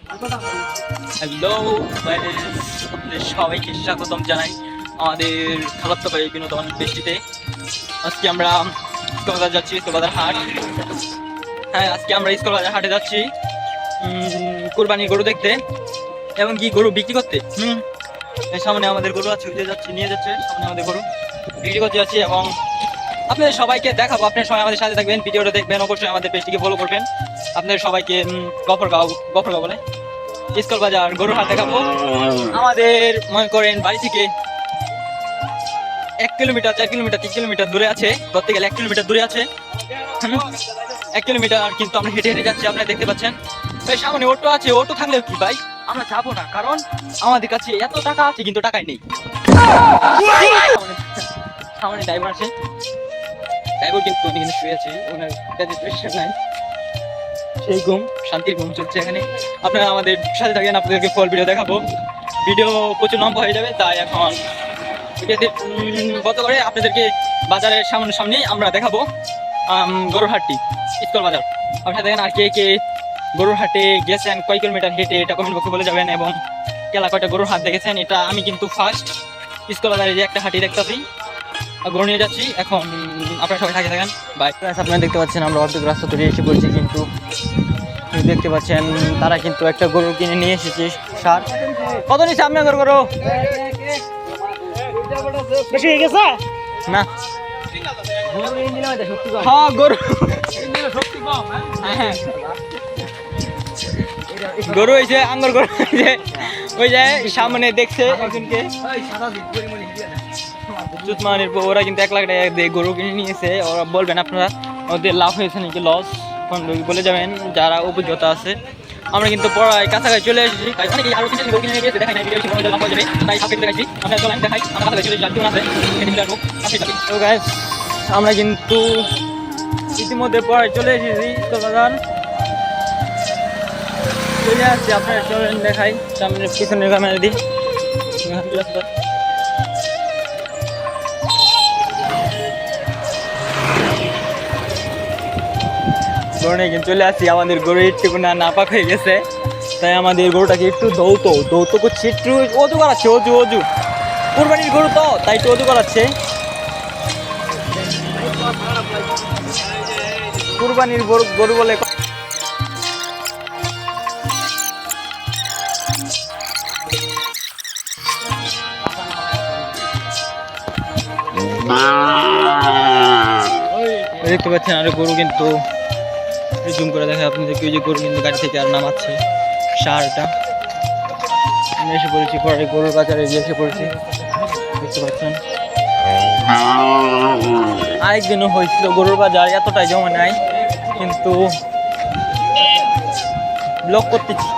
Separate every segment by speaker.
Speaker 1: Hello সবাইকে স্বাগতম জানাই আমাদের খালাতো ভাই বিনোদন বৃষ্টিতে। আজকে আমরা স্কুল বাজার যাচ্ছি, স্কুল বাজার হাট। হ্যাঁ, আজকে আমরা স্কুল বাজার হাটে যাচ্ছি কুরবানির গরু দেখতে এবং কি গরু বিক্রি করতে। সামনে আমাদের গরু আছে, যাচ্ছি নিয়ে যাচ্ছে, সামনে আমাদের গরু বিক্রি করতে যাচ্ছি এবং আপনাদের সবাইকে দেখাবো। আপনারা সবাই আমাদের সাথে থাকবেন, ভিডিওটা দেখবেন, অবশ্যই আমাদের পেজটিকে ফলো করবেন। আপনাদের সবাইকে গফরগাঁও বলে স্কুল বাজার গরুর হাট দেখাবো। আমাদের মনে করেন বাড়ি থেকে 1 কিলোমিটার 4 কিলোমিটার 3 কিলোমিটার দূরে আছে, ধরতে গেলে 1 কিলোমিটার দূরে আছে। 1 কিলোমিটার কিন্তু আমরা হেঁটে হেঁটে যাচ্ছি, আপনারা দেখতে পাচ্ছেন। ভাই সামনে অটো আছে, অটো থাকলেও কি ভাই আমরা যাবো না, কারণ আমাদের কাছে এত টাকা আছে কিন্তু টাকাই নেই। সামনে ড্রাইভার আছে, ড্রাইভার কিন্তু উনি কিন্তু শুয়ে আছে, ওনার প্রেশার নাই, সেই ঘুম, শান্তির ঘুম চলছে এখানে। আপনারা আমাদের সাথে থাকেন, আপনাদেরকে ফুল ভিডিও দেখাবো। ভিডিও প্রচুর লম্বা হয়ে যাবে, তাই এখন গত করে আপনাদেরকে বাজারের সামনেই আমরা দেখাবো গরুর হাটটি, স্কুল বাজার। আপনারা দেখেন আর কে কে গরুর হাটে গেছেন, কয় কিলোমিটার হেঁটে, এটা কমেন্ট বক্সে বলে যাবেন। এবং কেলা কয়টা গরুর হাট দেখেছেন, এটা আমি কিন্তু ফার্স্ট স্কুল বাজারে যে একটা হাটই দেখতেছি, গরু নিয়ে যাচ্ছি। এখন আপনারা সবাই থাকে থাকেন, বাই। আপনারা দেখতে পাচ্ছেন আমরা অর্ধেক রাস্তা তৈরি এসে পড়ছি, কিন্তু দেখতে পাচ্ছেন তারা কিন্তু একটা গরু কিনে নিয়ে এসেছে। সার কত নিচ্ছে আপনার গরু? বেশি হয়ে গেছে না? হ্যাঁ, গরু গরু হয়েছে, আঙ্গর গরু হয়েছে। ওই যে সামনে দেখছে একজনকে চুতমানির, ওরা কিন্তু 1 লাখ টাকা দিয়ে গরু কিনে নিয়েছে। ওরা বলবেন আপনারা ওদের লাভ হয়েছে নাকি লস, বলে যাবেন যারা অভিজ্ঞতা আছে। আমরা কিন্তু পড়ায় কাছাকাছি চলে এসেছি, আরো কিছু গরু কিনে গিয়েছে, দেখাই না ভিডিও লাভ হয়ে যাবে, তাই সাপেক্ষে দেখাচ্ছি। আমরা চলেন দেখাই, আমরা কাছাকাছি চলে যাচ্ছি আছে। তো গাইস, আমরা কিন্তু ইতিমধ্যে পড়ায় চলে এসেছি স্কুল বাজার, চলে আসছি। আপনারা চলেন দেখাই, সামনে পিছনের ক্যামেরা দিই। কিন্তু চলে আসছি, আমাদের গরু একটু না পাক হয়ে গেছে, তাই আমাদের গরুটাকে একটু দৌত করছে, একটু অজু করাচ্ছে, অজু কুরবানির গরু তো, তাই একটু অজু করাচ্ছে। কুরবানির গরু বলে দেখতে পাচ্ছেন। আর গরু কিন্তু জুম করে দেখে আপনাদেরকে, ওই যে গরু কিন্তু গাড়ি থেকে আর নামাচ্ছে। সারটা আমরা এসে পড়েছি, পরে গরুর বাজারে এসে পড়েছি, দেখতে পাচ্ছেন। আরেকদিনও হয়েছিল গরুর বাজার, এতটাই জমা নাই, কিন্তু ব্লক করতেছি।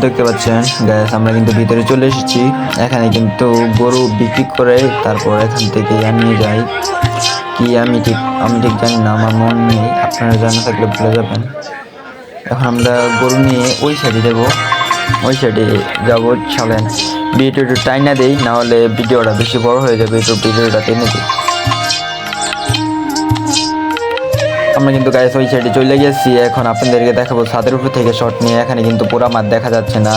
Speaker 2: দেখতে পাচ্ছেন গ্যাস, আমরা কিন্তু ভিতরে চলে এসেছি। এখানে কিন্তু গরু বিক্রি করে তারপর এখান থেকে নিয়ে যাই কি আমি ঠিক জানি না, আমার মন নেই, আপনারা জানা থাকলে ভুলে যাবেন। এখন আমরা গরু নিয়ে ওই সাইডে যাবো, ওই সাইডে যাবো। চলেন ভিডিওটা একটু টাইনা দেই, নাহলে ভিডিওটা বেশি বড় হয়ে যাবে, একটু ভিডিওটা টেনে দিই। আমরা কিন্তু গাইস ওই সাইডে চলে গেছি। এখন আপনাদেরকে দেখাবো ছাদের উপর থেকে শট নিয়ে। এখানে কিন্তু পুরা মাঠ দেখা যাচ্ছে না,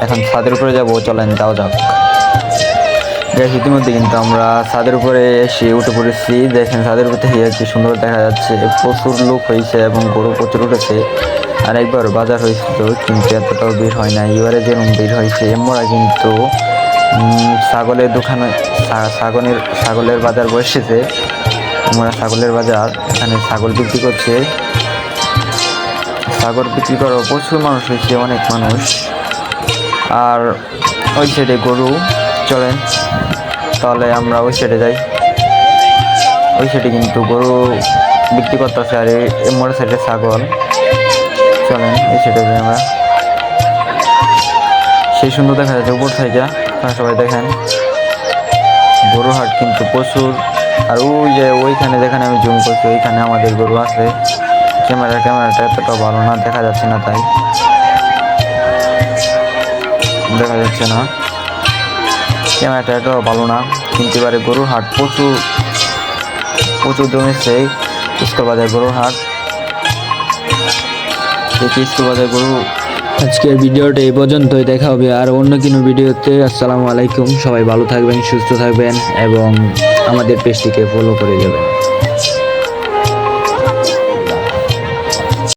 Speaker 2: এখন ছাদের উপরে যাবো, চলেন যাও যাক। গাইস ইতিমধ্যে কিন্তু আমরা ছাদের উপরে এসে উঠে পড়েছি। দেখেন ছাদের উপর থেকে কি সুন্দর দেখা যাচ্ছে, প্রচুর লোক হয়েছে এবং গরু প্রচুর উঠেছে। আর একবার বাজার হয়েছিল, কিন্তু এতটাও ভিড় হয় না। এবারে যেরকম ভিড় হয়েছে, আমরা কিন্তু ছাগলের দোকানে ছাগলের বাজার বসেছে। আমরা ছাগলের বাজার, এখানে ছাগল বিক্রি করছে। ছাগল বিক্রি করা প্রচুর মানুষ হয়েছে, অনেক মানুষ। আর ওই সাইডে গরু, চলেন তাহলে আমরা ওই সাইডে যাই। ওই সাইডে কিন্তু গরু বিক্রি করতেছে, আর এই মোড় সাইডে ছাগল। চলেন এই সাইডে যাই আমরা। সেই সুন্দর দেখা যাচ্ছে উপর থেকে। আপনারা সবাই দেখেন গরুর হাট কিন্তু প্রচুর। আর ওই যে ওইখানে যেখানে আমি জুম করছি ওইখানে আমাদের গরু আছে। ক্যামেরাটা এতটা ভালো না, দেখা যাচ্ছে না, তাই দেখা যাচ্ছে না। ক্যামেরাটা এতটাও ভালো না, কিন্তু এবারে গরুর হাট প্রচুর প্রচুর জমেছে। স্কুল বাজার গরুর হাট, দেখি স্কুল বাজার গরু। আজকের ভিডিওটা এই পর্যন্তই, দেখা হবে আর অন্য কোনো ভিডিওতে। আসসালামু আলাইকুম, সবাই ভালো থাকবেন, সুস্থ থাকবেন এবং আমাদের পেজটিকে ফলো করে যাবেন।